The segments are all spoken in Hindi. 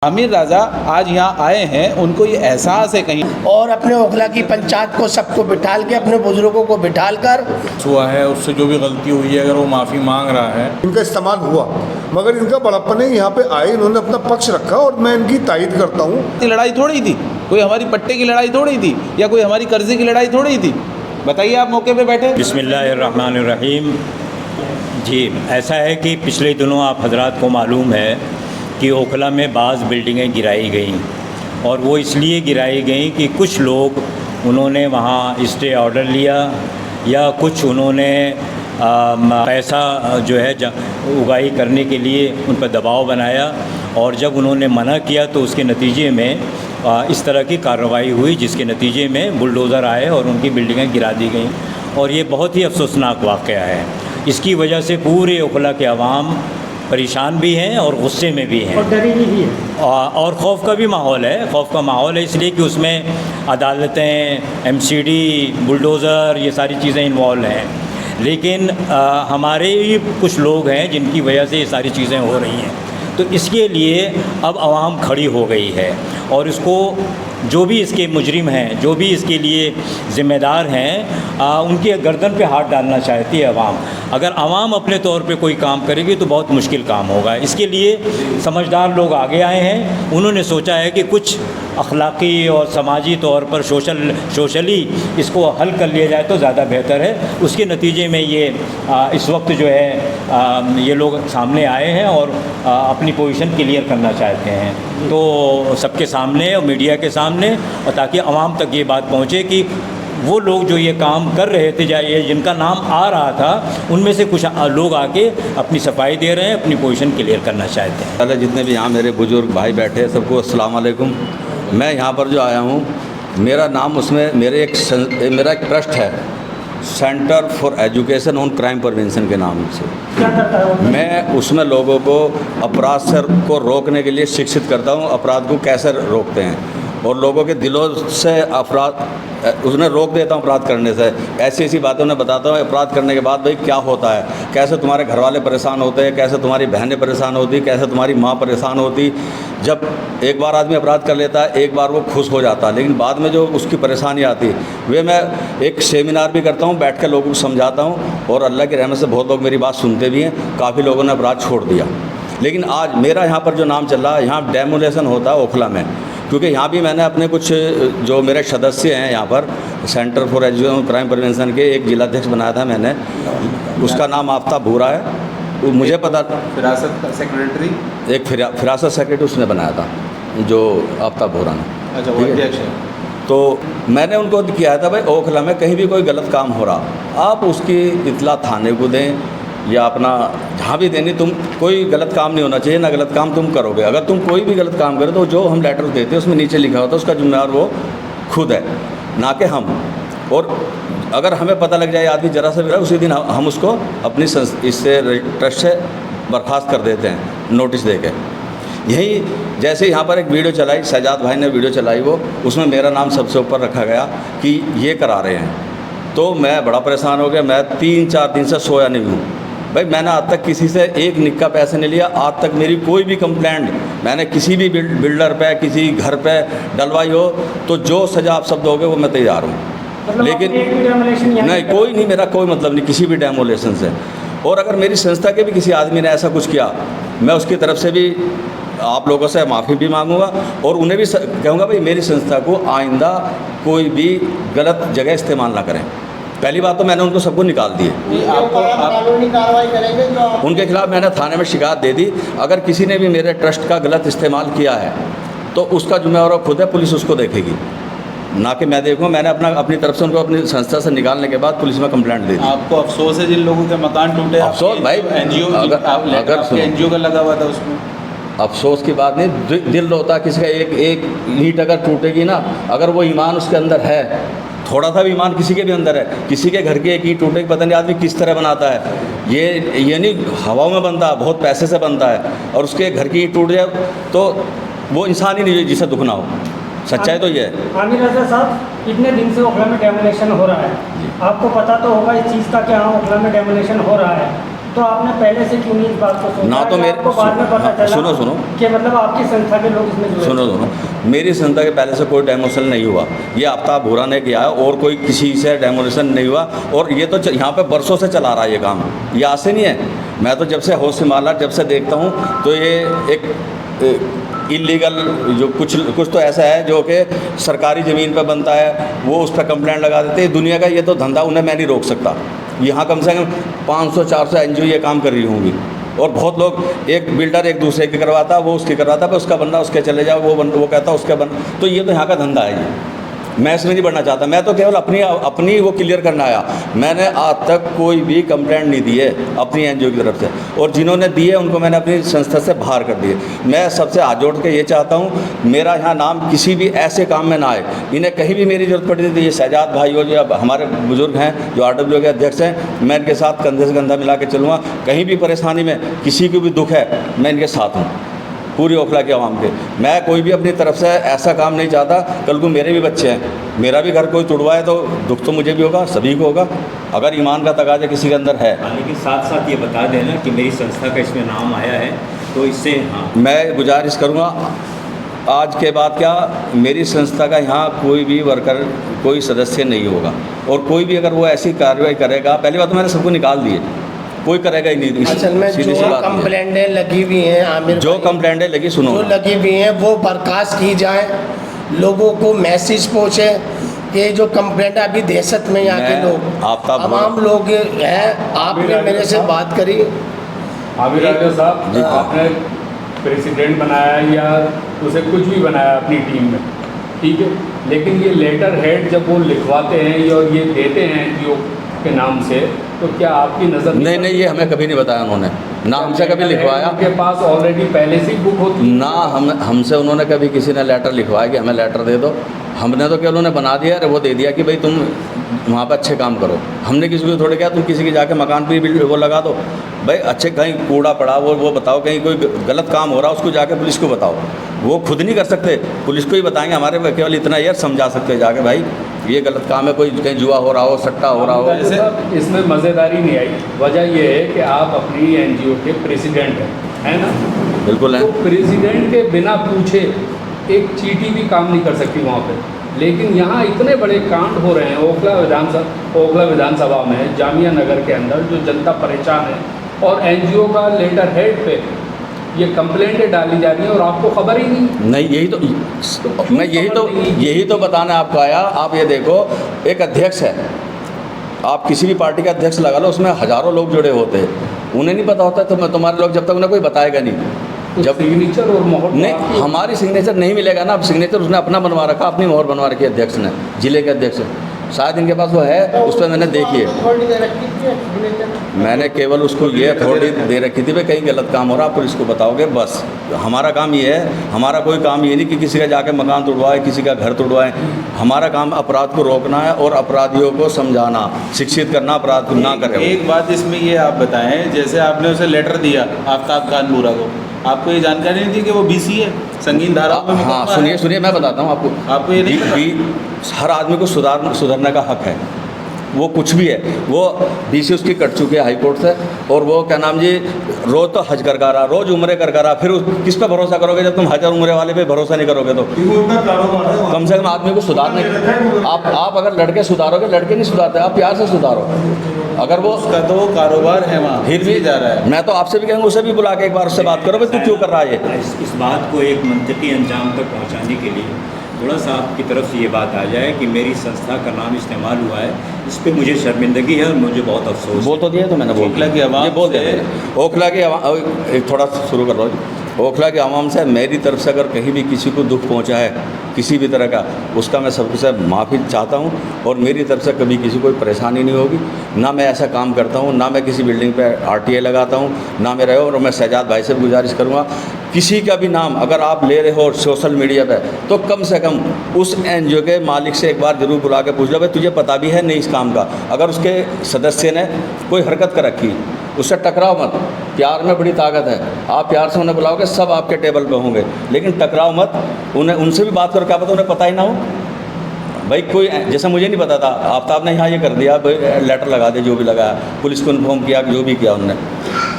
आमिर राजा आज यहाँ आए हैं, उनको ये एहसास है कहीं और अपने ओखला की पंचायत को सबको बिठाल के, अपने बुजुर्गों को बिठाल कर हुआ है उससे जो भी गलती हुई है अगर वो माफ़ी मांग रहा है। इनका इस्तेमाल हुआ, मगर इनका बड़प्पन है, यहाँ पे आए, इन्होंने अपना पक्ष रखा और मैं इनकी तायद करता हूँ। लड़ाई थोड़ी थी, कोई हमारी पट्टे की लड़ाई थोड़ी थी या कोई हमारी कर्जे की लड़ाई थोड़ी थी। बताइए, आप मौके पे बैठे। बिस्मिल्लाहिर्रहमानिर्रहीम। जी, ऐसा है कि पिछले दिनों आप हजरात को मालूम है कि ओखला में बाज़ बिल्डिंगें गिराई गईं, और वो इसलिए गिराई गईं कि कुछ लोग उन्होंने वहाँ स्टे ऑर्डर लिया या कुछ उन्होंने पैसा जो है उगाही करने के लिए उन पर दबाव बनाया, और जब उन्होंने मना किया तो उसके नतीजे में इस तरह की कार्रवाई हुई, जिसके नतीजे में बुलडोज़र आए और उनकी बिल्डिंगें गिरा दी गईं। और ये बहुत ही अफसोसनाक वाक़या है। इसकी वजह से पूरे ओखला के अवाम परेशान भी हैं और गुस्से में भी हैं, और डरी भी है, और खौफ का भी माहौल है। खौफ का माहौल है इसलिए कि उसमें अदालतें, एमसीडी, बुलडोज़र, ये सारी चीज़ें इन्वॉल्व हैं। लेकिन हमारे ही कुछ लोग हैं जिनकी वजह से ये सारी चीज़ें हो रही हैं, तो इसके लिए अब आवाम खड़ी हो गई है, और इसको जो भी इसके मुजरिम हैं, जो भी इसके लिए ज़िम्मेदार हैं, उनके गर्दन पे हाथ डालना चाहती है आवाम। अगर आवाम अपने तौर पे कोई काम करेगी तो बहुत मुश्किल काम होगा। इसके लिए समझदार लोग आगे आए हैं, उन्होंने सोचा है कि कुछ अखलाक़ी और समाजी तौर पर सोशली इसको हल कर लिया जाए तो ज़्यादा बेहतर है। उसके नतीजे में ये इस वक्त जो है ये लोग सामने आए हैं और अपनी पोजीशन क्लियर करना चाहते हैं, तो सबके सामने और मीडिया के सामने, और ताकि आवाम तक ये बात पहुँचे कि वो लोग जो ये काम कर रहे थे, ये जिनका नाम आ रहा था, उनमें से कुछ लोग आके अपनी सफाई दे रहे हैं, अपनी पोजीशन क्लियर करना चाहते हैं। पहले जितने भी यहाँ मेरे बुजुर्ग भाई बैठे हैं, सबको अस्सलाम वालेकुम। मैं यहाँ पर जो आया हूँ, मेरा नाम उसमें मेरा एक ट्रस्ट है, centre for education on crime prevention के नाम से। क्या करता है वो? मैं उसमें लोगों को अपराध से को रोकने के लिए शिक्षित करता हूँ, अपराध को कैसे रोकते हैं, और लोगों के दिलों से अपराध उसने रोक देता हूँ अपराध करने से। ऐसी ऐसी बातें उन्हें बताता हूँ अपराध करने के बाद भाई क्या होता है, कैसे तुम्हारे घर वाले परेशान होते हैं, कैसे तुम्हारी बहनें परेशान होती, कैसे तुम्हारी माँ परेशान होती। जब एक बार आदमी अपराध कर लेता है, एक बार वो खुश हो जाता है, लेकिन बाद में जो उसकी परेशानी आती वे मैं एक सेमिनार भी करता हूँ, बैठ कर लोगों को समझाता हूँ, और अल्लाह की रहमत से बहुत लोग मेरी बात सुनते भी हैं। काफ़ी लोगों ने अपराध छोड़ दिया। लेकिन आज मेरा यहाँ पर जो नाम चल रहा है, यहाँ डेमोलेशन होता है ओखला में, क्योंकि यहाँ भी मैंने अपने कुछ जो मेरे सदस्य हैं यहाँ पर centre for education crime prevention के एक जिलाध्यक्ष बनाया था मैंने, उसका नाम आफ्ताब भूरा है। मुझे पता फिरासत का सेक्रेटरी, एक फिरासत सेक्रेटरी उसने बनाया था, जो आफ्ताब भूरा ने। अच्छा, वो अध्यक्ष है। तो मैंने उनको किया था भाई ओखला में कहीं भी कोई गलत काम हो रहा, आप उसकी इतला थाने को दें या अपना जहाँ भी देनी, तुम कोई गलत काम नहीं होना चाहिए, ना गलत काम तुम करोगे। अगर तुम कोई भी गलत काम करो तो जो हम लेटर देते हैं उसमें नीचे लिखा होता है उसका जिम्मेदार वो खुद है, ना कि हम। और अगर हमें पता लग जाए आदमी जरा सा भी रहा, उसी दिन हम उसको अपनी इससे ट्रस्ट से बर्खास्त कर देते हैं, नोटिस दे के। यही जैसे यहाँ पर एक वीडियो चलाई, सजाद भाई ने वीडियो चलाई, वो उसमें मेरा नाम सबसे ऊपर रखा गया कि ये करा रहे हैं, तो मैं बड़ा परेशान हो गया। मैं 3-4 दिन से सोया नहीं हूँ भाई। मैंने आज तक किसी से एक निक्का पैसे नहीं लिया, आज तक मेरी कोई भी कंप्लेंट मैंने किसी भी बिल्डर पे, किसी घर पे डलवाई हो, तो जो सजा आप सब दोगे वो मैं तैयार हूँ। मतलब लेकिन नहीं, कोई नहीं, मेरा कोई मतलब नहीं किसी भी डेमोलेशन से। और अगर मेरी संस्था के भी किसी आदमी ने ऐसा कुछ किया, मैं उसकी तरफ से भी आप लोगों से माफ़ी भी मांगूंगा, और उन्हें भी कहूँगा भाई मेरी संस्था को आइंदा कोई भी गलत जगह इस्तेमाल ना करें। पहली बात तो मैंने उनको सबको निकाल दिए, कानूनी कार्रवाई करेंगे जो उनके खिलाफ मैंने थाने में शिकायत दे दी। अगर किसी ने भी मेरे ट्रस्ट का गलत इस्तेमाल किया है तो उसका जिम्मेवार खुद है, पुलिस उसको देखेगी, ना कि मैं देखूँ। मैंने अपनी तरफ से उनको अपनी संस्था से निकालने के बाद पुलिस में कंप्लेंट दे दी। आपको अफसोस है जिन लोगों के मकान टूटे? अफसोस भाई, एनजीओ एनजीओ का लगा हुआ था उसमें। अफसोस की बात नहीं, दिल रोता किसी का। एक ईंट अगर टूटेगी ना, अगर वो ईमान उसके अंदर है, थोड़ा सा भी ईमान किसी के भी अंदर है, किसी के घर की एक ईंट टूटेगी, पता नहीं आदमी किस तरह बनाता है। ये नहीं हवा में बनता है, बहुत पैसे से बनता है, और उसके घर की ईंट टूट जाए तो वो इंसान ही नहीं जिसे दुख ना हो। सच्चाई तो ये है। आमिर रजा साहब, इतने दिन से ओखला में डेमोलेशन हो रहा है, आपको पता तो होगा इस चीज़ का कि हाँ ओखला में डेमोलेशन हो रहा है, तो आपने पहले से क्यों नहीं इस बात को सोचा? ना तो कि मेरे- आपको बाद में पता चला सुनो कि मतलब आपकी संस्था के लोग इसमें जुड़े सुनो मेरी संस्था के पहले से कोई डेमोलेशन नहीं हुआ। ये आफ्ताब भूरा ने किया है और कोई किसी से डेमोलेशन नहीं हुआ। और ये तो यहाँ पे बरसों से चला रहा है ये काम, ये आज से नहीं है। मैं तो जब से होश संभाला, जब से देखता हूँ तो ये एक इलीगल जो कुछ तो ऐसा है जो कि सरकारी ज़मीन पर बनता है, वो उस पर कंप्लेंट लगा देते हैं। दुनिया का ये तो धंधा, उन्हें मैं नहीं रोक सकता। यहाँ कम से कम 500-400 NGO ये काम कर रही होंगी और बहुत लोग, एक बिल्डर एक दूसरे की करवाता, वो उसकी करवाता, फिर उसका बंदा उसके चले जाओ, वो कहता उसका बन। तो ये तो यहाँ का धंधा है। ये मैं इसमें नहीं बढ़ना चाहता। मैं तो केवल अपनी वो क्लियर करना आया। मैंने आज तक कोई भी कंप्लेंट नहीं दी है अपनी NGO की तरफ से, और जिन्होंने दी है उनको मैंने अपनी संस्था से बाहर कर दिए। मैं सबसे हाथ जोड़ के ये चाहता हूँ, मेरा यहाँ नाम किसी भी ऐसे काम में ना आए। इन्हें कहीं भी मेरी ज़रूरत पड़ी थी, ये शहजाद भाई हो, जो अब हमारे बुजुर्ग हैं, जो RWO के अध्यक्ष हैं, मैं इनके साथ कंधे से कंधा मिला के चलूँगा। कहीं भी परेशानी में किसी को भी दुख है, मैं इनके साथ हूँ, पूरी ओखला के आवाम के। मैं कोई भी अपनी तरफ से ऐसा काम नहीं चाहता। कल को मेरे भी बच्चे हैं, मेरा भी घर कोई तोड़वाए तो दुख तो मुझे भी होगा, सभी को होगा, अगर ईमान का तकाजा किसी के अंदर है। लेकिन साथ साथ ये बता देना कि मेरी संस्था का इसमें नाम आया है, तो इससे हाँ मैं गुजारिश करूँगा, आज के बाद क्या, मेरी संस्था का यहाँ कोई भी वर्कर, कोई सदस्य नहीं होगा। और कोई भी अगर वो ऐसी कार्रवाई करेगा, पहली बात तो मैंने सबको निकाल दिए, कोई करेगा ही नहीं। असल में सीधी सी जो बात है। कंप्लेंटें लगी हुई हैं आमिर जो भाई, कंप्लेंटें लगी, सुनो, जो लगी हुई हैं वो बर्खास्त की जाए, लोगों को मैसेज पहुँचे कि जो कंप्लेंट अभी दहशत में यहाँ के मैं लोग, आफ्ताब तमाम लोग हैं। आपने मेरे से बात करी, आमिर राजा साहब, आपने प्रेसिडेंट बनाया या उसे कुछ भी बनाया अपनी टीम में, ठीक है, लेकिन ये लेटर हेड जब वो लिखवाते हैं या ये देते हैं NGO के नाम से, तो क्या आपकी नज़र नहीं, ये हमें कभी नहीं बताया उन्होंने, ना हमसे कभी लिखवाया, उनके पास ऑलरेडी पहले से ही बुक होती है? ना हमसे उन्होंने कभी किसी ने लेटर लिखवाया कि हमें लेटर दे दो। हमने तो केवल उन्हें बना दिया, वो दे दिया कि भाई तुम वहाँ पर अच्छे काम करो। हमने किसी को थोड़े क्या, तुम किसी के जाके मकान पर वो लगा दो भाई, अच्छे कहीं कूड़ा पड़ा वो बताओ, कहीं कोई गलत काम हो रहा उसको जाके पुलिस को बताओ। वो खुद नहीं कर सकते, पुलिस को ही बताएंगे। हमारे केवल इतना यार समझा सकते हैं जाके, भाई ये गलत काम है, कोई कहीं जुआ हो रहा हो, सट्टा हो रहा हो। जैसे इसमें मज़ेदारी नहीं आई, वजह ये है कि आप अपनी NGO के प्रेसिडेंट हैं, है ना? बिल्कुल है। तो प्रेसिडेंट के बिना पूछे एक चीटी भी काम नहीं कर सकती वहाँ पे। लेकिन यहाँ इतने बड़े कांड हो रहे हैं ओखला विधानसभा में, जामिया नगर के अंदर, जो जनता परेशान है, और NGO का लेटर हेड पे ये कंप्लेंटें डाली जा रही हैं और आपको खबर ही नहीं। मैं यही तो बताने आपको आया। आप ये देखो, एक अध्यक्ष है, आप किसी भी पार्टी का अध्यक्ष लगा लो, उसमें हज़ारों लोग जुड़े होते हैं, उन्हें नहीं पता होता तो तुम्हारे लोग जब तक उन्हें कोई बताएगा नहीं। तो जब सिग्नेचर और मोहर नहीं, हमारी सिग्नेचर नहीं मिलेगा ना। अब सिग्नेचर उसने अपना बनवा रखा, अपनी मोहर बनवा रखी है अध्यक्ष ने, जिले के अध्यक्ष, शायद इनके पास वो है, उस पर मैंने देखी है। मैंने केवल उसको ये अथॉरिटी दे रखी थी, भाई कहीं गलत काम हो रहा आप पुलिस को बताओगे, बस। हमारा काम ये है, हमारा कोई काम ये नहीं कि किसी का जाके मकान तोड़वाए, किसी का घर तोड़वाए। हमारा काम अपराध को रोकना है और अपराधियों को समझाना, शिक्षित करना, अपराध ना करें। एक बात इसमें ये आप बताएं, जैसे आपने उसे लेटर दिया आफ्ताब खान भूरा को, आपको ये जानकारी नहीं थी कि वो BC है, संगीन धारा में? हाँ, सुनिए मैं बताता हूँ आपको ये नहीं हर आदमी को सुधरने का हक है, वो कुछ भी है। वो BC उसकी कट चुकी है हाई कोर्ट से, और वो क्या नाम जी, रोज़ तो हज कर रहा, रोज़ उम्रे कर रहा, फिर किस पे भरोसा करोगे जब तुम हज और उम्रे वाले पे भरोसा नहीं करोगे? तो कम से कम आदमी को सुधारने, आप अगर लड़के सुधारोगे, लड़के नहीं सुधारते, आप प्यार से सुधारो। अगर वो उसका तो कारोबार है वहाँ, फिर भी जा रहा है। मैं तो आपसे भी कहूँगा, उसे भी बुला के एक बार उससे बात करो, भाई तू क्यों कर रहा है ये। इस बात को एक मंतकी अंजाम तक पहुंचाने के लिए थोड़ा सा आपकी तरफ से ये बात आ जाए कि मेरी संस्था का नाम इस्तेमाल हुआ है, इस पे मुझे शर्मिंदगी है और मुझे बहुत अफसोस। बोल तो दिया तो मैंने, ओखला की आवाम, ये बोल दिया ओखला की आवाम। एक थोड़ा शुरू कर लो। ओखला की आवाम से मेरी तरफ से अगर कहीं भी किसी को दुख पहुंचा है किसी भी तरह का, उसका मैं सबसे माफ़ी चाहता हूं, और मेरी तरफ से कभी किसी को परेशानी नहीं होगी। ना मैं ऐसा काम करता हूं, ना मैं किसी बिल्डिंग पे RTA लगाता हूं, ना मैं और मैं शहजाद भाई से गुजारिश करूंगा, किसी का भी नाम अगर आप ले रहे हो सोशल मीडिया पे, तो कम से कम उस NGO के मालिक से एक बार ज़रूर बुला के पूछ लो, भाई तुझे पता भी है नहीं इस काम का। अगर उसके सदस्य ने कोई हरकत कर रखी, उससे टकराओ मत। प्यार में बड़ी ताकत है, आप प्यार से उन्हें बुलाओगे, सब आपके टेबल पे होंगे, लेकिन टकराओ मत। उनसे भी बात करो, क्या पता उन्हें पता ही ना हो। भाई कोई जैसा मुझे नहीं पता था, आफ्ताब ने यहाँ ये कर दिया, भाई लेटर लगा दे, जो भी लगाया, पुलिस को इन्फॉर्म किया, जो भी किया उन्होंने।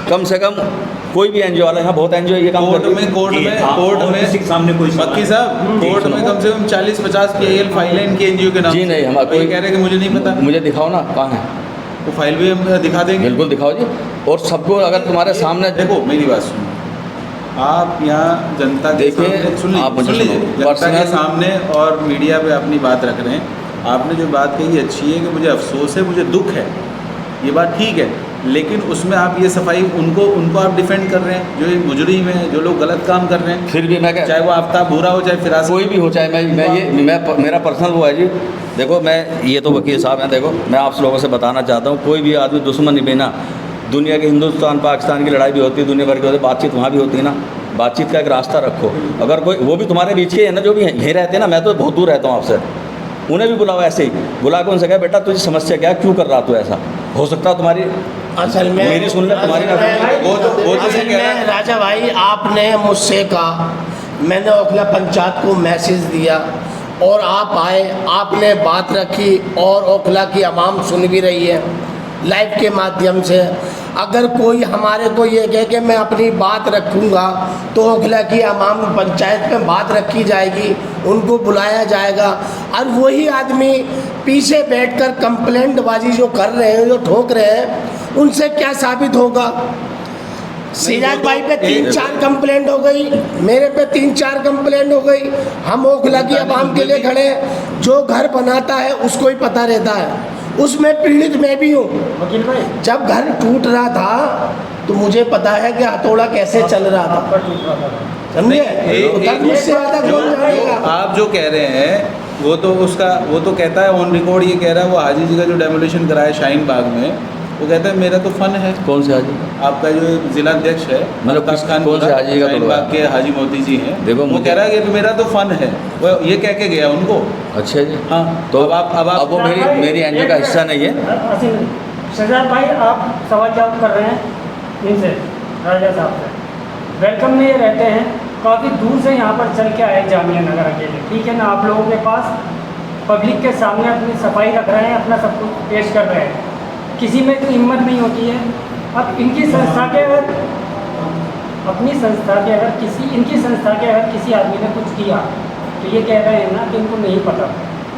कम से कम कोई भी एनजीओ वाला, यहाँ बहुत एनजीओ ये काम कोर्ट करते में हैं। कोर्ट में किसी के सामने कोई सवाल मक्की है? साहब, कोर्ट में कम से कम 40-50 PIL फाइलें इनकी एनजीओ के नाम जी से। नहीं, हमारा कोई कोई कह रहे हैं कि मुझे नहीं पता, मुझे दिखाओ ना कहाँ है, वो फाइल भी हम दिखा देंगे। बिल्कुल दिखाओ जी। और सबको अगर तुम्हारे सामने देखो मेरी बात सुनो, आप यहाँ जनता के देखिए, सामने सुन आप मुझे लीजिए, सुनो, जनता के पर्सनल- सामने और मीडिया पे अपनी बात रख रहे हैं। आपने जो बात कही अच्छी है कि मुझे अफसोस है, मुझे दुख है, ये बात ठीक है, लेकिन उसमें आप ये सफाई उनको आप डिफेंड कर रहे हैं, जो ये मुजरिम है, जो लोग गलत काम कर रहे हैं, फिर भी मैं क्या, चाहे वो आफ्ताब भूरा हो, चाहे फिराज कोई भी हो, चाहे मैं मेरा पर्सनल वो है जी। देखो मैं, ये तो वकील साहब हैं, देखो मैं आप लोगों से बताना चाहता हूँ, कोई भी आदमी दुश्मन नहीं बना। दुनिया के हिंदुस्तान पाकिस्तान की लड़ाई भी होती है, दुनिया भर की होती है, बातचीत वहाँ भी होती है ना, बातचीत का एक रास्ता रखो। अगर कोई, वो भी तुम्हारे बीच के है ना, जो भी यहीं रहते हैं ना, मैं तो बहुत दूर रहता हूँ आपसे, उन्हें भी बुलाओ, ऐसे ही बुला के उनसे कहा, बेटा तुझे समस्या क्या है, क्यों कर रहा तू ऐसा, हो सकता है तुम्हारी असल में मेरी सुन ले, तुम्हारी ना सुन। वो तो असल कह रहा में राजा भाई, आपने मुझसे कहा, मैंने ओखला पंचायत को मैसेज दिया और आप आए, आपने बात रखी और ओखला की आवाम सुन भी रही है लाइव के माध्यम से। अगर कोई हमारे को ये कहे कि मैं अपनी बात रखूँगा, तो ओखला की आवाम पंचायत में बात रखी जाएगी, उनको बुलाया जाएगा, और वही आदमी पीछे बैठकर कंप्लेंटबाजी जो कर रहे हैं, जो ठोक रहे हैं, उनसे क्या साबित होगा। सिराज भाई पे 3-4 कंप्लेंट हो गई, मेरे पे 3-4 कंप्लेंट हो गई। हम ओखला की आवाम के लिए खड़े हैं। जो घर बनाता है उसको ही पता रहता है, उसमें पीड़ित मैं भी हूँ। वकील भाई, जब घर टूट रहा था तो मुझे पता है कि हथौड़ा कैसे चल रहा था, आपका टूट रहा था। समझे। एक- तो तब मुझसे ज़्यादा कौन जाएगा। आप जो कह रहे हैं वो तो कहता है ऑन रिकॉर्ड, ये कह रहा है वो हाजी जी का जो डेमोलिशन कराया शाहीन बाग में, वो कहता है मेरा तो फन है। कौन से हाजी? आपका जो जिला अध्यक्ष है, मतलब अफ्ताब खान कौन से हाजी का शाहीन तोड़वाया? बाग के हाजी मोती जी हैं, देखो वो मुझे- कह रहा है कि मेरा तो फन है, वो ये कह के गया उनको। अच्छा जी, हाँ, तो अब आप वो मेरी एनजीओ का हिस्सा नहीं है। शहजाद भाई, आप सवाल जवाब कर रहे हैं इनसे, राजा साहब से। वेलकम में ये रहते हैं, काफ़ी दूर से यहाँ पर चल के आए जामिया नगर अकेले, ठीक है ना। आप लोगों के पास पब्लिक के सामने अपनी सफाई रख रहे हैं, अपना सब कुछ पेश कर रहे हैं, किसी में इतनी हिम्मत नहीं होती है। अब इनकी संस्था के अगर अपनी संस्था के अगर किसी इनकी संस्था के अगर किसी आदमी ने कुछ किया, तो ये कह रहे हैं ना कि इनको नहीं पता,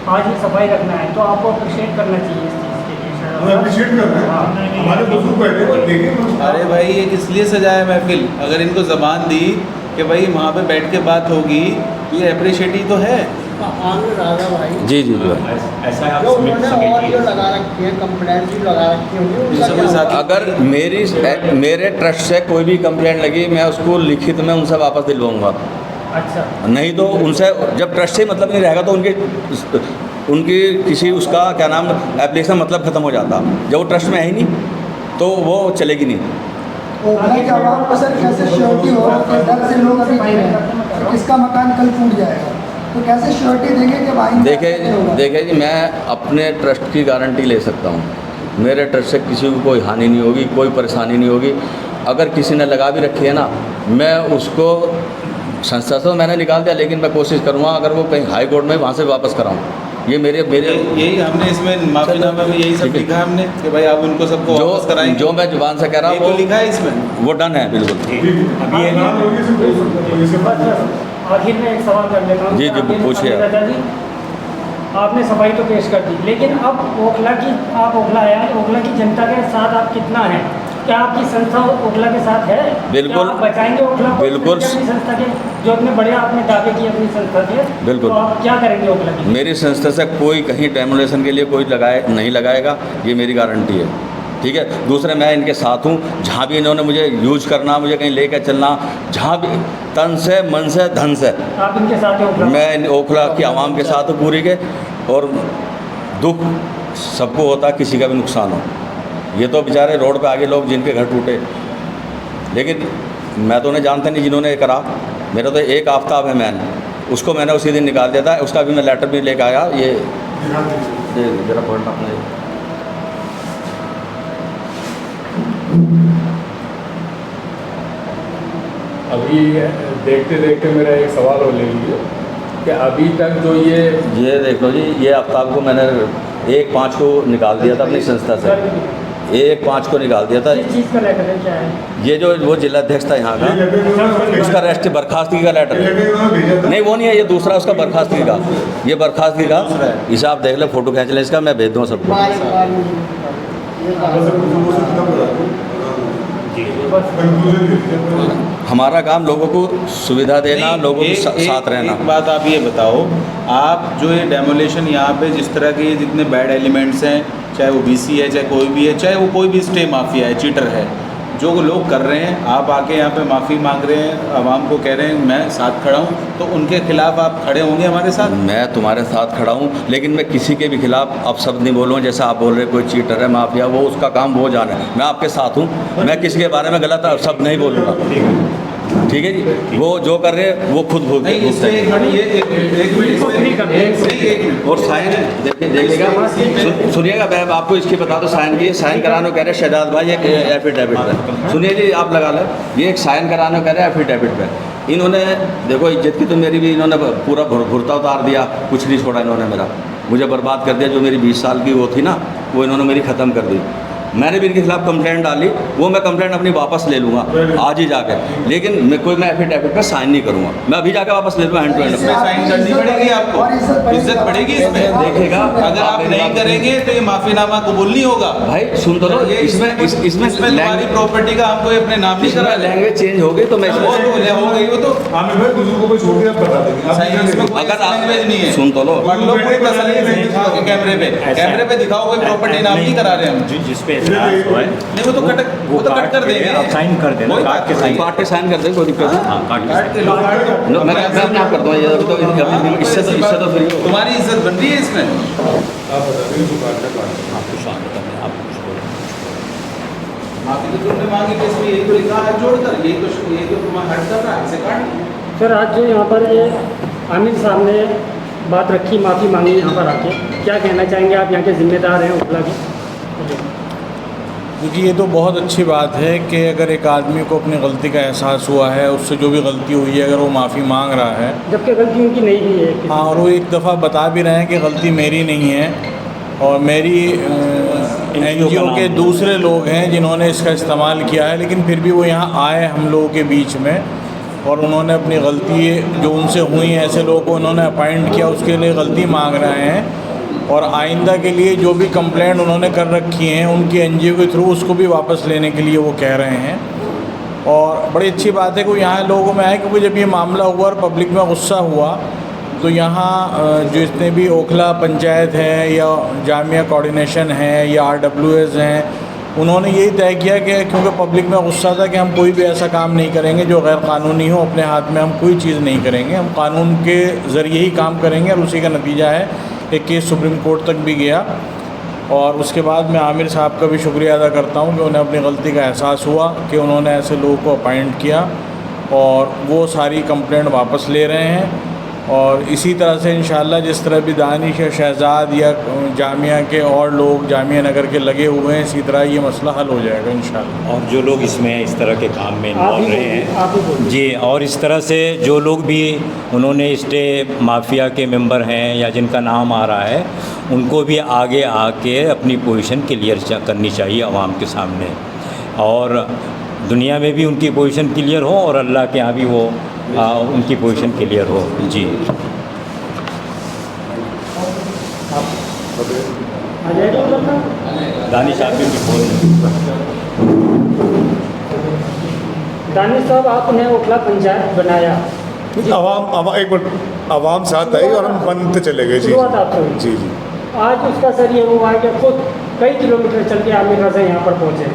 आज ये सफाई रखना है, तो आपको अप्रिशिएट करना चाहिए इस चीज़ के लिए। हम अप्रिशिएट कर रहे हैं, हमारे बुजुर्ग बैठे हैं, देखिए। अरे भाई ये किस लिए सजाया महफिल, अगर इनको ज़बान दी कि भाई वहाँ पे बैठ के बात होगी, तो ये अप्रिशिएट ही तो है। राजा भाई, जी जी जी भाई। ऐसा है, आप जो सबमिट उन्होंने और जो कीजिए। लगा रखी है, कंप्लेंट भी लगा रखी होगी, उनका जिससे कोई क्या साथी- अगर मेरे ट्रस्ट से कोई भी कंप्लेंट लगी, मैं उसको लिखित में उनसे वापस दिलवाऊंगा। अच्छा, नहीं तो उनसे, जब ट्रस्ट से मतलब नहीं रहेगा तो उनकी किसी उसका क्या नाम एप्लीकेशन मतलब ख़त्म हो जाता। जब वो ट्रस्ट में है ही नहीं तो वो चलेगी नहीं। ओखला के आवाम को सर कैसे श्योरिटी हो कि डर से लोग अभी रह रहे हैं कि किसका मकान कल टूट जाएगा, तो कैसे श्योरिटी देंगे कि भाई देखिए जी, मैं अपने ट्रस्ट की गारंटी ले सकता हूँ, मेरे ट्रस्ट से किसी को कोई हानि नहीं होगी, कोई परेशानी नहीं होगी। अगर किसी ने लगा भी रखी है ना, मैं उसको संस्था से मैंने निकाल दिया, लेकिन मैं कोशिश करूँगा अगर वो कहीं हाई कोर्ट में वहाँ से वापस कराऊँ। ये मेरे यही हमने इसमें माफीनामे में यही सब ठीक है। लिखा हमने कि भाई आप उनको सबको वापस कराएंगे। जो मैं जुबान से कह रहा ये हूँ तो लिखा है इसमें। वो डन है बिल्कुल। अभी ये बस आखिर में एक सवाल कर लेता हूँ। जी, जी, आपने- पूछिए आप। दादा जी, आपने सफाई तो पेश कर दी, लेकिन अब आप ओखला आया, ओखला की जनता के साथ आप कितना हैं? क्या आपकी संस्था ओखला के साथ है? बिल्कुल। क्या आप बचाएंगे ओखला को? बिल्कुल। अपनी संस्था के जो अपने बड़े आपने दावे किए अपनी संस्था के, बिल्कुल। तो आप क्या करेंगे ओखला की? मेरी संस्था से कोई कहीं डेमोलेशन के लिए कोई नहीं लगाएगा, ये मेरी गारंटी है। ठीक है। दूसरे, मैं इनके साथ हूँ, जहाँ भी इन्होंने मुझे यूज करना, मुझे कहीं लेकर चलना, जहाँ भी तन से मन से धन से, आप इनके साथ हैं ओखला? मैं इन ओखला की आवाम के साथ हूँ पूरी के। और दुख सबको होता, किसी का भी नुकसान हो। ये तो बेचारे रोड पे आगे लोग जिनके घर टूटे, लेकिन मैं तो उन्हें जानता नहीं जिन्होंने ये करा। मेरा तो एक आफ्ताब है, उसको मैंने उसी दिन निकाल दिया था, उसका भी मैं लेटर भी लेकर आया। ये जरा पढ़ना अपना। अभी देखते देखते मेरा एक सवाल और ले लीजिए कि अभी तक जो ये देख लो जी, ये आफ्ताब को मैंने 1/5 को निकाल दिया था अपनी संस्था से, 1/5 को निकाल दिया था। किस चीज़ का लेटर है, क्या है? ये जो वो जिलाध्यक्ष था यहाँ का, उसका रेस्ट बर्खास्तगी का लेटर है। नहीं वो नहीं है, ये दूसरा उसका बर्खास्तगी का, ये बर्खास्तगी का इसे आप देख ले, फोटो खींच लें इसका, मैं भेज दूँ सबको। हमारा काम लोगों को सुविधा देना, लोगों के साथ रहना। एक बात आप ये बताओ, आप जो ये डेमोलेशन यहाँ पे जिस तरह के जितने बैड एलिमेंट्स हैं, चाहे वो बीसी है, चाहे कोई भी है, चाहे वो कोई भी स्टे माफिया है, चीटर है, जो लोग कर रहे हैं, आप आके यहाँ पे माफ़ी मांग रहे हैं, आवाम को कह रहे हैं मैं साथ खड़ा हूँ, तो उनके खिलाफ आप खड़े होंगे हमारे साथ? मैं तुम्हारे साथ खड़ा हूँ, लेकिन मैं किसी के भी खिलाफ अब शब्द नहीं बोलूँ। जैसा आप बोल रहे कोई चीटर है, माफिया, वो उसका काम वो जाने, मैं आपके साथ हूँ, मैं किसी के बारे में गलत शब्द नहीं बोलूँगा, ठीक है जी। वो जो कर रहे हैं वो खुद भूल और साइन देखिएगा, सुनिएगा, मैं आपको इसकी बता दो, साइन की साइन कराने कह रहे हैं शहजाद भाई एक एफिडेविट पे, सुनिए जी आप लगा लें, ये एक साइन कराने कह रहे हैं एफिडेविट पे। इन्होंने देखो इज्जत की तो मेरी भी इन्होंने पूरा भुरता उतार दिया, कुछ नहीं छोड़ा इन्होंने, मेरा मुझे बर्बाद कर दिया। जो मेरी 20 साल की वो थी ना, वो इन्होंने मेरी ख़त्म कर दी। मैंने भी इनके खिलाफ कंप्लेंट डाली, वो मैं कंप्लेंट अपनी वापस ले लूँगा आज ही जाके, लेकिन मैं एफिडेविट पर साइन नहीं करूँगा, मैं अभी जाके वापस ले लूँगा हैंड टू हैंड। साइन करनी पड़ेगी आपको, इज्जत बढ़ेगी इसमें, देखिएगा अगर आप नहीं करेंगे तो ये माफीनामा कबूल नहीं होगा। भाई सुन तो लो, इसमें तुम्हारी प्रॉपर्टी का हमको अपने नाम नहीं करा, लैंग्वेज चेंज हो गई तो मैं हो गई वो तो अगर लैंग्वेज नहीं है, सुन तो लो, पूरी तसल्ली से दिखाओ के कैमरे पे दिखाओ, कोई प्रॉपर्टी नाम नहीं करा रहे हम, जिस पे नहीं वो तो कट कर देंगे, आप साइन कर देना, काट के साइन कर दें, कोई दिक्कत नहीं। मैं अपने आप कर दूँगा, ये तो इससे तो फिर तुम्हारी इज्जत बन रही है इसमें। माफी तो तुमने मांगी, इसमें यही तो लिखा है जोड़कर, यही तो तुम्हारा हट कर रहा है, इसे काट। सर आज जो यहाँ पर ये आमिर साहब ने बात रखी, माफ़ी मांगी यहाँ पर आके, क्या कहना चाहेंगे आप यहाँ के जिम्मेदार हैं ओखला के? क्योंकि ये तो बहुत अच्छी बात है कि अगर एक आदमी को अपनी गलती का एहसास हुआ है, उससे जो भी गलती हुई है अगर वो माफ़ी मांग रहा है, जबकि गलती उनकी नहीं भी है। हाँ, और वो एक दफ़ा बता भी रहे हैं कि गलती मेरी नहीं है और मेरी NGO के दूसरे लोग हैं जिन्होंने इसका इस्तेमाल किया है, लेकिन फिर भी वो यहाँ आए हम लोगों के बीच में और उन्होंने अपनी गलती जो उनसे हुई हैं, ऐसे लोगों को उन्होंने अपॉइंट किया, उसके लिए गलती मांग रहे हैं और आइंदा के लिए जो भी कंप्लेंट उन्होंने कर रखी हैं उनकी NGO के थ्रू उसको भी वापस लेने के लिए वो कह रहे हैं। और बड़ी अच्छी बात है कि वो यहाँ लोगों में आए, क्योंकि जब ये मामला हुआ और पब्लिक में गुस्सा हुआ तो यहाँ जितने भी ओखला पंचायत है या जामिया कोऑर्डिनेशन है या RWS हैं, उन्होंने यही तय किया कि क्योंकि पब्लिक में गुस्सा था कि हम कोई भी ऐसा काम नहीं करेंगे जो गैर कानूनी हो, अपने हाथ में हम कोई चीज़ नहीं करेंगे, हम कानून के ज़रिए ही काम करेंगे। और उसी का नतीजा है एक केस सुप्रीम कोर्ट तक भी गया। और उसके बाद मैं आमिर साहब का भी शुक्रिया अदा करता हूँ कि उन्हें अपनी गलती का एहसास हुआ कि उन्होंने ऐसे लोगों को अपॉइंट किया और वो सारी कंप्लेंट वापस ले रहे हैं। और इसी तरह से इंशाअल्लाह जिस तरह भी दानिश या शहजाद या जामिया के और लोग जामिया नगर के लगे हुए हैं, इसी तरह ये मसला हल हो जाएगा इंशाअल्लाह। और जो लोग इसमें इस तरह के काम में इन्वॉल्व रहे हैं जी, और इस तरह से जो लोग भी उन्होंने स्टे माफिया के मेंबर हैं या जिनका नाम आ रहा है, उनको भी आगे आके अपनी पोजीशन क्लियर करनी चाहिए आवाम के सामने, और दुनिया में भी उनकी पोजीशन क्लियर हो और अल्लाह के यहाँ भी वो उनकी पोजीशन क्लियर हो जी। दानिश आप भी बोल। दानिश साहब आपने ओखला पंचायत बनाया, एक मिनट, आवाम साथ आई और हम बनते चले गए जी जी जी। आज उसका सर ये हुआ है कि खुद कई किलोमीटर चल के आमिर रज़ा यहाँ पर पहुँचे,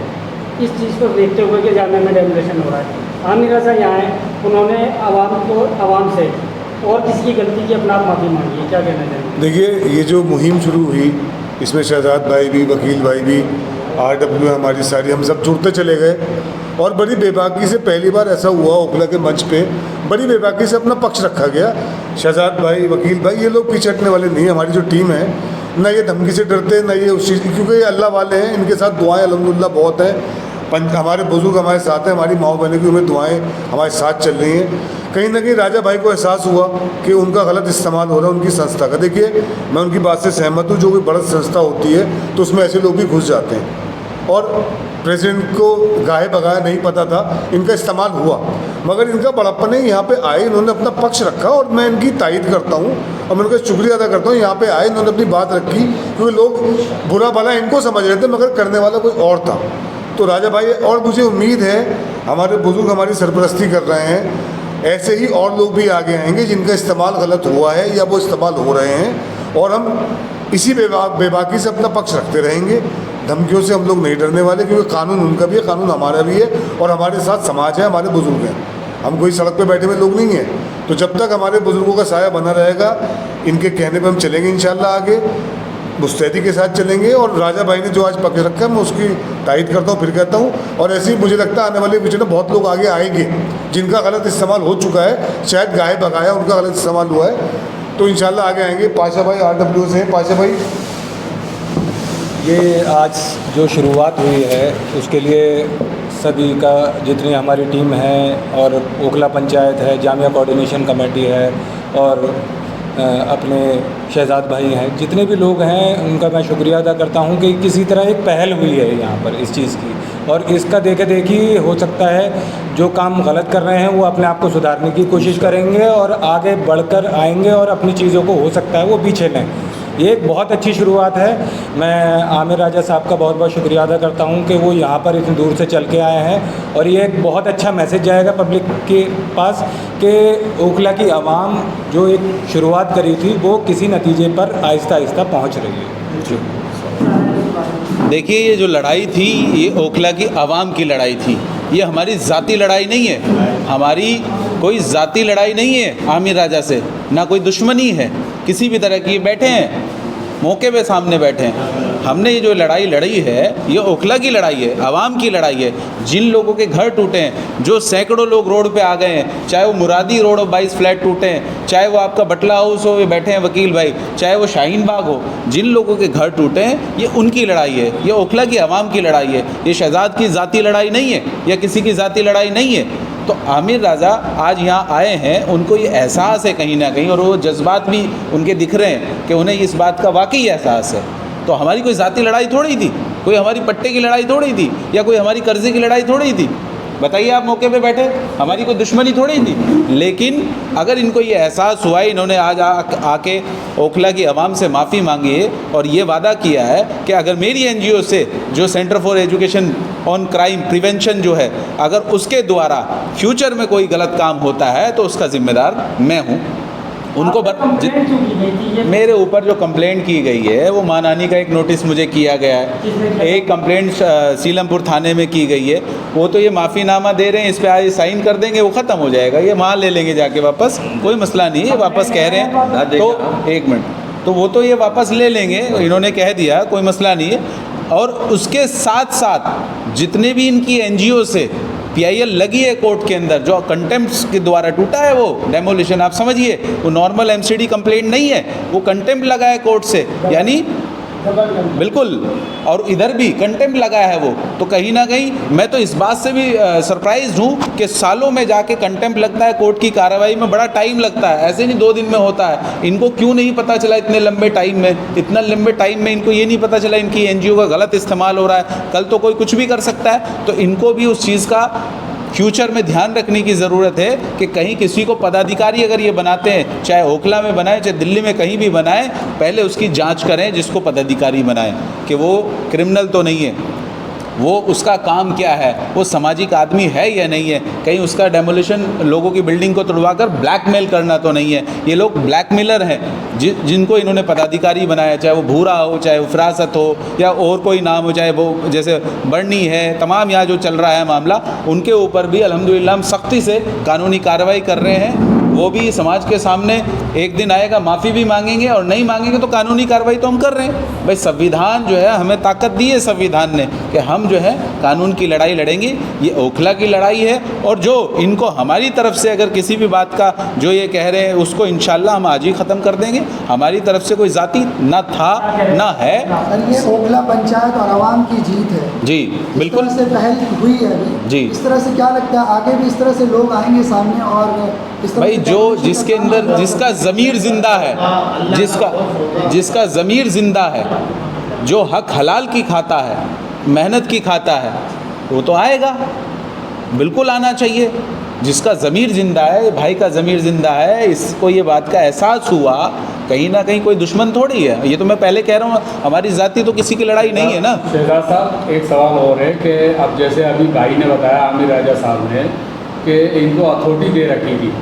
इस चीज़ को देखते हुए कि जामिया में डेमोलेशन हो रहा है। आमिर रज़ा यहाँ है, उन्होंने आवाम से और किसी की गलती की अपना माफ़ी मांगी है, क्या कहना चाहिए? देखिए, ये जो मुहिम शुरू हुई इसमें शहजाद भाई भी, वकील भाई भी, RW हमारी सारी, हम सब जुड़ते चले गए और बड़ी बेबाकी से पहली बार ऐसा हुआ ओखला के मंच पे, बड़ी बेबाकी से अपना पक्ष रखा गया। शहजाद भाई, वकील भाई, ये लोग पीछे हटने वाले नहीं, हमारी जो टीम है ना ये धमकी से डरते, ना ये उस चीज़, क्योंकि ये अल्लाह वाले हैं, इनके साथ दुआएं अल्हम्दुलिल्लाह बहुत है। हमारे बुजुर्ग हमारे साथ हैं, हमारी माओ बहनों की उम्मीद दुआएं हमारे साथ चल रही हैं। कहीं ना कहीं राजा भाई को एहसास हुआ कि उनका गलत इस्तेमाल हो रहा है उनकी संस्था का। देखिए, मैं उनकी बात से सहमत हूँ, जो कोई बड़ी संस्था होती है तो उसमें ऐसे लोग भी घुस जाते हैं। और प्रेसिडेंट को गाहे बगाया नहीं पता था, इनका इस्तेमाल हुआ, मगर इनका बड़प्पन है, यहाँ पे आए, इन्होंने अपना पक्ष रखा और मैं इनकी तारीफ करता हूँ और मैं उनका शुक्रिया अदा करता हूँ। यहाँ पे आए, इन्होंने अपनी बात रखी, क्योंकि लोग बुरा भला इनको समझ रहे थे मगर करने वाला कोई और था। तो राजा भाई, और मुझे उम्मीद है हमारे बुजुर्ग हमारी सरपरस्ती कर रहे हैं, ऐसे ही और लोग भी आगे आएंगे जिनका इस्तेमाल गलत हुआ है या वो इस्तेमाल हो रहे हैं, और हम इसी बेबाकी से अपना पक्ष रखते रहेंगे। धमकियों से हम लोग नहीं डरने वाले, क्योंकि कानून उनका भी है, कानून हमारा भी है, और हमारे साथ समाज है, हमारे बुजुर्ग हैं। हम कोई सड़क पे बैठे हुए लोग नहीं हैं। तो जब तक हमारे बुजुर्गों का साया बना रहेगा, इनके कहने पर हम चलेंगे इंशाल्लाह, आगे मुस्तैदी के साथ चलेंगे। और राजा भाई ने जो आज पक्ष रखा है, मैं उसकी तारीफ करता हूँ, फिर कहता हूँ। और ऐसे ही मुझे लगता है आने वाले पीछे बहुत लोग आगे आएंगे जिनका गलत इस्तेमाल हो चुका है, शायद गाहे बगाया उनका गलत इस्तेमाल हुआ है, तो इंशाल्लाह आगे आएंगे। पाशा भाई RW से हैं। पाशा भाई, ये आज जो शुरुआत हुई है उसके लिए सभी का, जितनी हमारी टीम है और ओखला पंचायत है, जामिया कोऑर्डिनेशन कमेटी है और अपने शहजाद भाई हैं, जितने भी लोग हैं उनका मैं शुक्रिया अदा करता हूं कि किसी तरह एक पहल हुई है यहाँ पर इस चीज़ की, और इसका देखा देखी हो सकता है जो काम गलत कर रहे हैं वो अपने आप को सुधारने की कोशिश करेंगे और आगे बढ़कर आएंगे और अपनी चीज़ों को हो सकता है वो पीछे लें। ये एक बहुत अच्छी शुरुआत है। मैं आमिर राजा साहब का बहुत बहुत शुक्रिया अदा करता हूं कि वो यहाँ पर इतनी दूर से चल के आए हैं, और ये एक बहुत अच्छा मैसेज जाएगा पब्लिक के पास कि ओखला की आवाम जो एक शुरुआत करी थी वो किसी नतीजे पर आहिस्ता आहिस्ता पहुँच रही है। जी देखिए, ये जो लड़ाई थी ये ओखला की आवाम की लड़ाई थी, ये हमारी ज़ाती लड़ाई नहीं है, हमारी कोई ज़ाती लड़ाई नहीं है आमिर राजा से, ना कोई दुश्मनी है किसी भी तरह की। बैठे हैं मौके पे, सामने बैठे हैं। हमने ये जो लड़ाई लड़ी है ये ओखला की लड़ाई है, आवाम की लड़ाई है। जिन लोगों के घर टूटे हैं, जो सैकड़ों लोग रोड पे आ गए हैं, चाहे वो मुरादी रोड हो 22 फ्लैट टूटे हैं, चाहे वो आपका बटला हाउस हो, ये बैठे हैं वकील भाई, चाहे वो शाहीन बाग हो, जिन लोगों के घर टूटे हैं ये उनकी लड़ाई है, ये ओखला की आवाम की लड़ाई है। ये शहजाद की ज़ाती लड़ाई नहीं है या किसी की ज़ाती लड़ाई नहीं है। तो आमिर राजा आज यहाँ आए हैं, उनको ये एहसास है कहीं ना कहीं, और वो जज्बात भी उनके दिख रहे हैं कि उन्हें इस बात का वाकई एहसास है। तो हमारी कोई ज़ाती लड़ाई थोड़ी थी, कोई हमारी पट्टे की लड़ाई थोड़ी थी, या कोई हमारी कर्जे की लड़ाई थोड़ी थी। बताइए, आप मौके पे बैठे, हमारी कोई दुश्मनी थोड़ी थी। लेकिन अगर इनको ये एहसास हुआ, इन्होंने आज आके ओखला की आवाम से माफ़ी मांगी है और ये वादा किया है कि अगर मेरी NGO से, जो centre for education on crime prevention जो है, अगर उसके द्वारा फ्यूचर में कोई गलत काम होता है तो उसका ज़िम्मेदार मैं हूँ। उनको मेरे ऊपर जो कंप्लेंट की गई है वो मानहानि का एक नोटिस मुझे किया गया है, एक कंप्लेंट सीलमपुर थाने में की गई है। वो तो ये माफ़ीनामा दे रहे हैं, इस पर आज साइन कर देंगे, वो ख़त्म हो जाएगा, ये माल ले लेंगे जाके वापस, कोई मसला नहीं है, वापस कह रहे हैं तो 1 मिनट, तो वो तो ये वापस ले लेंगे, इन्होंने कह दिया, कोई मसला नहीं है। और उसके साथ साथ जितने भी इनकी NGO से PIL लगी है कोर्ट के अंदर, जो कंटेम्प्ट के द्वारा टूटा है वो डेमोलिशन, आप समझिए वो नॉर्मल MCD कंप्लेंट नहीं है, वो कंटेम्प्ट लगा है कोर्ट से, यानी बिल्कुल, और इधर भी कंटेम्प्ट लगा है वो। तो कहीं ना कहीं मैं तो इस बात से भी सरप्राइज हूँ कि सालों में जाके कंटेम्प्ट लगता है, कोर्ट की कार्रवाई में बड़ा टाइम लगता है, ऐसे नहीं 2 दिन में होता है। इनको क्यों नहीं पता चला इतने लंबे टाइम में, इतना लंबे टाइम में इनको ये नहीं पता चला इनकी NGO का गलत इस्तेमाल हो रहा है। कल तो कोई कुछ भी कर सकता है, तो इनको भी उस चीज़ का फ्यूचर में ध्यान रखने की ज़रूरत है कि कहीं किसी को पदाधिकारी अगर ये बनाते हैं, चाहे ओखला में बनाए चाहे दिल्ली में कहीं भी बनाए, पहले उसकी जांच करें जिसको पदाधिकारी बनाएं कि वो क्रिमिनल तो नहीं है, वो उसका काम क्या है, वो सामाजिक आदमी है या नहीं है, कहीं उसका डेमोलिशन लोगों की बिल्डिंग को तोड़वाकर ब्लैकमेल करना तो नहीं है। ये लोग ब्लैकमेलर हैं जिनको इन्होंने पदाधिकारी बनाया, चाहे वो भूरा हो, चाहे वो फिरासत हो, या और कोई नाम हो, चाहे वो जैसे बर्नी है, तमाम यहाँ जो चल रहा है मामला, उनके ऊपर भी अल्हम्दुलिल्लाह हम सख्ती से कानूनी कार्रवाई कर रहे हैं। वो भी समाज के सामने एक दिन आएगा, माफ़ी भी मांगेंगे, और नहीं मांगेंगे तो कानूनी कार्रवाई तो हम कर रहे हैं। भाई संविधान जो है हमें ताकत दी है संविधान ने कि हम जो है कानून की लड़ाई लड़ेंगे। ये ओखला की लड़ाई है, और जो इनको हमारी तरफ से अगर किसी भी बात का जो ये कह रहे हैं उसको इंशाल्लाह हम आज ही ख़त्म कर देंगे। हमारी तरफ से कोई ज़ाती ना था ना है। सर ये ओखला पंचायत और आवाम की जीत है जी बिल्कुल इस तरह से पहल हुई है अभी जी। इस तरह से क्या लगता है आगे भी इस तरह से लोग आएंगे सामने और इस तरह भाई से जो जिसके अंदर जिसका ज़मीर ज़िंदा है, जिसका ज़मीर ज़िंदा है, जो हक हलाल की खाता है, मेहनत की खाता है, वो तो आएगा, बिल्कुल आना चाहिए। जिसका ज़मीर ज़िंदा है, भाई का ज़मीर ज़िंदा है, इसको ये बात का एहसास हुआ, कहीं ना कहीं कोई दुश्मन थोड़ी है। ये तो मैं पहले कह रहा हूँ, हमारी ज़ाती तो किसी की लड़ाई नहीं है ना। शहजाद साहब एक सवाल और है कि अब जैसे अभी भाई ने बताया, आमिर राजा साहब ने, कि इनको अथॉरिटी दे रखी थी,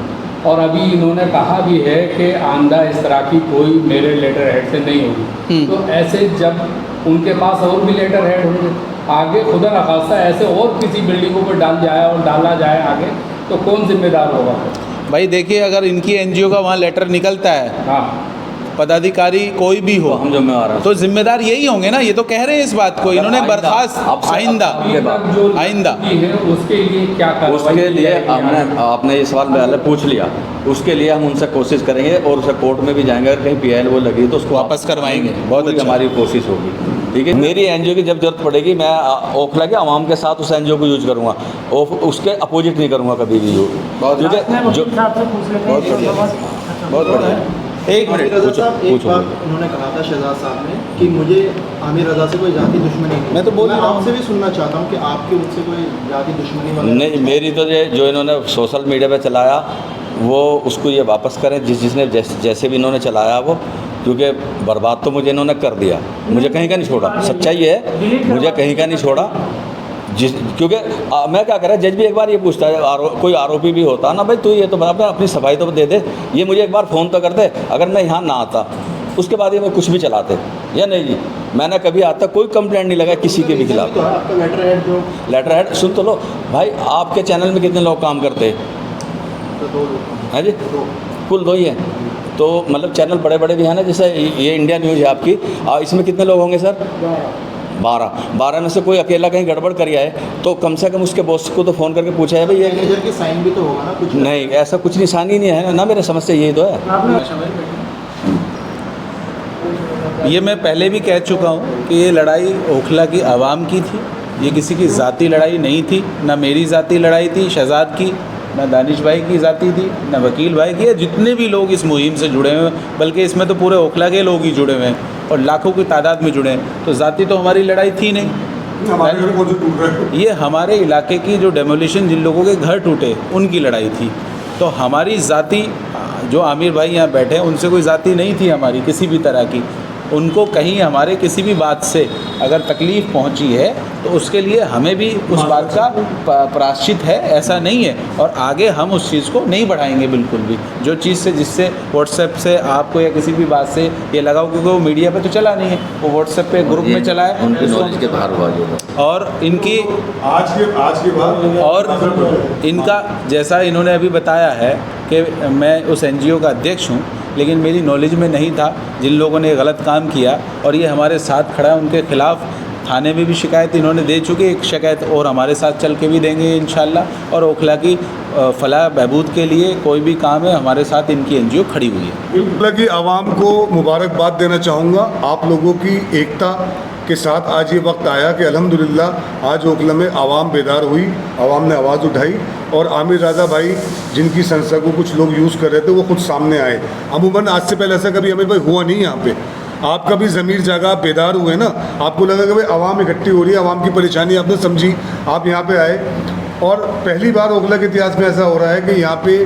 और अभी इन्होंने कहा भी है कि आंदा इस तरह की कोई मेरे लेटर हेड से नहीं होगी। तो ऐसे जब उनके पास और भी लेटर हेड होंगे, आगे खुदा न खास्ता ऐसे और किसी बिल्डिंगों पर डाला जाए आगे, तो कौन जिम्मेदार होगा? भाई देखिए, अगर इनकी एनजीओ का वहाँ लेटर निकलता है, हाँ, पदाधिकारी कोई भी हो, हम जिम्मेदार हैं। तो जिम्मेदार यही होंगे ना। ये तो कह रहे हैं इस बात को, इन्होंने बर्खास्त आइंदा है उसके लिए क्या कार्रवाई उसके की लिए जाएगी? आपने ये सवाल पहले पूछ लिया, उसके लिए हम उनसे कोशिश करेंगे और उसे कोर्ट में भी जाएंगे। अगर कहीं पीएल वो लगी तो उसको वापस करवाएंगे। बहुत पूरी अच्छा। हमारी कोशिश होगी, ठीक है। मेरी एनजीओ की जब जरूरत पड़ेगी, मैं ओखला के आवाम के साथ उस एनजीओ को यूज करूँगा, उसके अपोजिट नहीं करूँगा कभी भी यूज। मैं वकील साहब से पूछ लेते हैं। बहुत बढ़िया। एक मिनट, आमिर रज़ा साहब, एक बात उन्होंने कहा था शहजाद साहब ने कि मुझे आमिर रज़ा से कोई जाति दुश्मनी नहीं। मैं तो बोल रहा हूँ, आपसे भी सुनना चाहता हूँ कि आपके मुझसे कोई जाति दुश्मनी वाला नहीं, मेरी तो ये जो इन्होंने सोशल मीडिया पे चलाया वो उसको ये वापस करें, जिसने जैसे भी इन्होंने चलाया वो, क्योंकि बर्बाद तो मुझे इन्होंने कर दिया, मुझे कहीं का नहीं छोड़ा। सच्चाई है, मुझे कहीं का नहीं छोड़ा। क्योंकि मैं क्या करा, जज भी एक बार ये पूछता है, कोई आरोपी भी होता ना, भाई तू ये तो अपनी सफाई तो दे दे, ये मुझे एक बार फ़ोन तो कर दे। अगर मैं यहाँ ना आता, उसके बाद ये मैं कुछ भी चलाते या नहीं जी, मैंने कभी आज तक कोई कंप्लेंट नहीं लगा किसी के भी खिलाफ। तो आपका लेटर हेड जो लेटर हेड सुन तो लो भाई, आपके चैनल में कितने लोग काम करते हैं? तो 2 लोग हैं जी, कुल 2 ही हैं। तो मतलब चैनल बड़े बड़े भी हैं ना, जैसे ये इंडिया न्यूज़ है आपकी, इसमें कितने लोग होंगे सर? 12 में से कोई अकेला कहीं गड़बड़ कर आए तो कम से कम उसके बॉस को तो फ़ोन करके पूछा है भाई ये मैनेजर के साइन भी तो होगा ना कुछ? नहीं, ऐसा कुछ निशानी नहीं है ना, मेरे समझ से यही तो है। ये मैं पहले भी कह चुका हूँ कि ये लड़ाई ओखला की आवाम की थी, ये किसी की ज़ाती लड़ाई नहीं थी। ना मेरी ज़ाती लड़ाई थी शहजाद की, ना दानिश भाई की ज़ाती थी, ना वकील भाई की, जितने भी लोग इस मुहिम से जुड़े हुए हैं, बल्कि इसमें तो पूरे ओखला के लोग ही जुड़े हुए हैं और लाखों की तादाद में जुड़े हैं। तो ज़ाती तो हमारी लड़ाई थी नहीं। ये हमारे इलाके की जो डेमोलिशन, जिन लोगों के घर टूटे, उनकी लड़ाई थी। तो हमारी ज़ाती, जो आमिर भाई यहाँ बैठे हैं, उनसे कोई ज़ाती नहीं थी हमारी किसी भी तरह की। उनको कहीं हमारे किसी भी बात से अगर तकलीफ़ पहुंची है तो उसके लिए हमें भी उस बात का प्रायश्चित है, ऐसा नहीं है। और आगे हम उस चीज़ को नहीं बढ़ाएंगे बिल्कुल भी। जो चीज़ से, जिससे व्हाट्सएप से आपको या किसी भी बात से ये लगा, क्योंकि वो मीडिया पे तो चला नहीं है, वो व्हाट्सएप पे ग्रुप में चला है, उनकी नॉलेज के बाहर हुआ जो है। और इनकी आज के बाद और इनका जैसा इन्होंने अभी बताया है कि मैं उस एनजीओ का अध्यक्ष हूँ, लेकिन मेरी नॉलेज में नहीं था। जिन लोगों ने गलत काम किया और ये हमारे साथ खड़ा है, उनके खिलाफ़ थाने में भी शिकायत इन्होंने दे चुके, एक शिकायत और हमारे साथ चल के भी देंगे इंशाल्लाह। और ओखला की फलाह बहबूद के लिए कोई भी काम है, हमारे साथ इनकी एनजीओ खड़ी हुई है। ओखला की आवाम को मुबारकबाद देना चाहूँगा। आप लोगों की एकता के साथ आज ये वक्त आया कि अल्हम्दुलिल्लाह आज ओखला में आवाम बेदार हुई, आवाम ने आवाज़ उठाई और आमिर राजा भाई जिनकी संस्था को कुछ लोग यूज़ कर रहे थे वो खुद सामने आए। अमूमन आज से पहले ऐसा कभी आमिर भाई हुआ नहीं यहाँ पे। आपका भी ज़मीर जागा, आप बेदार हुए ना, आपको लगा कि भाई आवाम इकट्ठी हो रही है, आवाम की परेशानी आपने समझी, आप यहाँ पे आए। और पहली बार ओखला के इतिहास में ऐसा हो रहा है कि यहाँ पे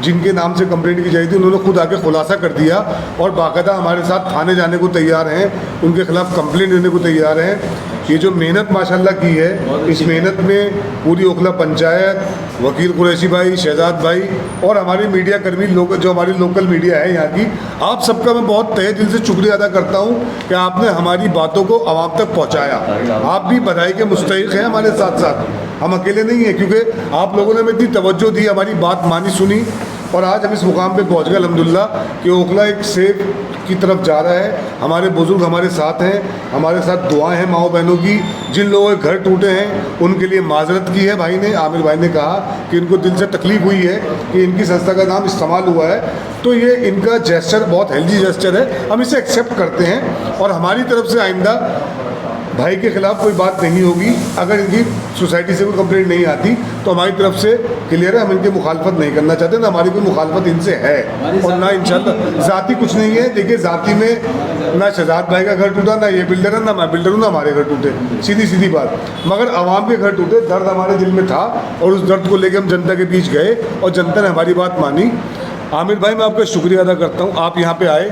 जिनके नाम से कंप्लेंट की जाती थी उन्होंने खुद आके खुलासा कर दिया और बाकायदा हमारे साथ थाने जाने को तैयार हैं, उनके खिलाफ कंप्लेंट देने को तैयार हैं। ये जो मेहनत माशाल्लाह की है, इस मेहनत में पूरी ओखला पंचायत, वकील कुरैशी भाई, शहजाद भाई और हमारी मीडिया कर्मी लोग, जो हमारी लोकल मीडिया है यहाँ की, आप सबका मैं बहुत तहे दिल से शुक्रिया अदा करता हूँ कि आपने हमारी बातों को आवाम तक पहुँचाया। आप भी बधाई के मुस्तहिक हैं हमारे साथ साथ, हम अकेले नहीं हैं, क्योंकि आप लोगों ने हमें इतनी तवज्जो दी, हमारी बात मानी सुनी। और आज हम इस मुकाम पे पहुंच गए अल्हम्दुलिल्लाह कि ओखला एक सेफ की तरफ जा रहा है। हमारे बुज़ुर्ग हमारे साथ हैं, हमारे साथ दुआएं हैं माओ बहनों की। जिन लोगों के घर टूटे हैं उनके लिए माजरत की है भाई ने, आमिर भाई ने कहा कि इनको दिल से तकलीफ़ हुई है कि इनकी संस्था का नाम इस्तेमाल हुआ है, तो ये इनका जेस्चर बहुत हेल्दी जेस्चर है, हम इसे एक्सेप्ट करते हैं। और हमारी तरफ से आइंदा भाई के ख़िलाफ़ कोई बात नहीं होगी। अगर इनकी सोसाइटी से कोई कंप्लेंट नहीं आती तो हमारी तरफ से क्लियर है, हम इनकी मुखालफत नहीं करना चाहते, ना हमारी कोई मुखालफत इनसे है और ना इंशाल्लाह ज़ाती कुछ नहीं है। देखिए ज़ाती में ना शहजाद भाई का घर टूटा, ना ये बिल्डर है, ना मैं बिल्डर हूँ, ना हमारे घर टूटे, सीधी सीधी बात। मगर आवाम के घर टूटे, दर्द हमारे दिल में था और उस दर्द को लेकर हम जनता के बीच गए और जनता ने हमारी बात मानी। आमिर भाई मैं आपका शुक्रिया अदा करता हूँ, आप यहाँ पर आए,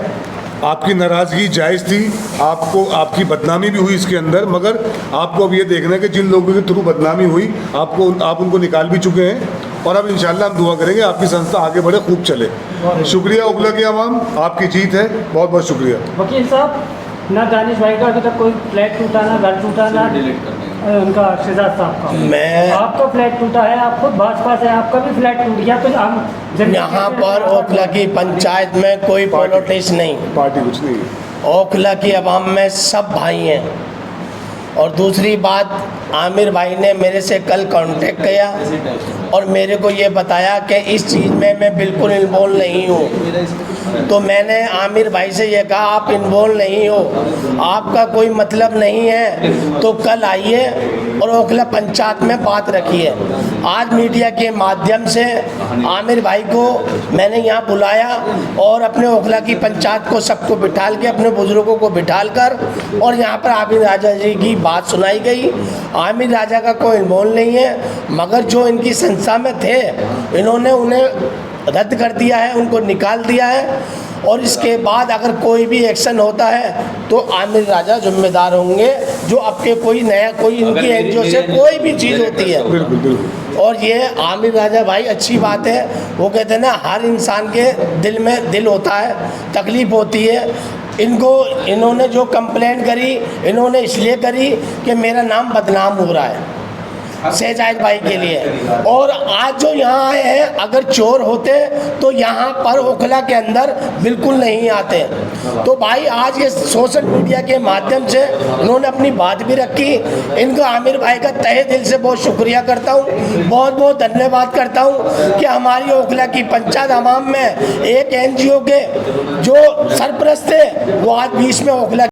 आपकी नाराज़गी जायज़ थी, आपको आपकी बदनामी भी हुई इसके अंदर, मगर आपको अब ये देखना है कि जिन लोगों के थ्रू बदनामी हुई आप उनको निकाल भी चुके हैं और अब इंशाल्लाह हम दुआ करेंगे आपकी संस्था आगे बढ़े, खूब चले। शुक्रिया ओखला की आवाम, आपकी जीत है, बहुत बहुत शुक्रिया। वकील साहब, ना दानिश भाई का अभी तक कोई फ्लैट टूटा, ना घर टूटा, ना उनका शहजाद साहब का, आपका फ्लैट टूटा है, आप खुद भाजपा से, आपका भी फ्लैट टूट गया, तो हम यहाँ पर ओखला की पंचायत में कोई पॉलिटिक्स नहीं, पार्टी कुछ नहीं है, ओखला की आवाम में सब भाई हैं। और दूसरी बात, आमिर भाई ने मेरे से कल कांटेक्ट किया और मेरे को ये बताया कि इस चीज़ में मैं बिल्कुल इन्वॉल्व नहीं हूँ। तो मैंने आमिर भाई से ये कहा आप इन्वॉल्व नहीं हो, आपका कोई मतलब नहीं है, तो कल आइए और ओखला पंचायत में बात रखिए। आज मीडिया के माध्यम से आमिर भाई को मैंने यहाँ बुलाया और अपने ओखला की पंचायत को सबको बिठाल के, अपने बुजुर्गों को बिठाल कर, और यहाँ पर आमिर राजा जी की बात सुनाई गई। आमिर राजा का कोई इन्वॉल्व नहीं है, मगर जो इनकी संस्था में थे इन्होंने उन्हें रद्द कर दिया है, उनको निकाल दिया है। और इसके बाद अगर कोई भी एक्शन होता है तो आमिर राजा जिम्मेदार होंगे, जो आपके कोई नया कोई इनकी एनजीओ से कोई भी चीज़ होती है। बिल्कुल बिल्कुल। और ये आमिर राजा भाई अच्छी बात है, वो कहते हैं ना हर इंसान के दिल में दिल होता है, तकलीफ़ होती है। इन्होंने जो कंप्लेंट करी इन्होंने इसलिए करी कि मेरा नाम बदनाम हो रहा है शहजाद भाई के लिए। और आज जो यहाँ आए हैं, अगर चोर होते तो यहाँ पर ओखला के अंदर बिल्कुल नहीं आते। तो भाई आज ये सोशल मीडिया के माध्यम से उन्होंने अपनी बात भी रखी, इनका आमिर भाई का तहे दिल से बहुत शुक्रिया करता हूँ, बहुत बहुत धन्यवाद करता हूँ कि हमारी ओखला की पंचायत आवाम में एक एनजीओ के जो सरपरस्त थे वो आज बीच में ओखला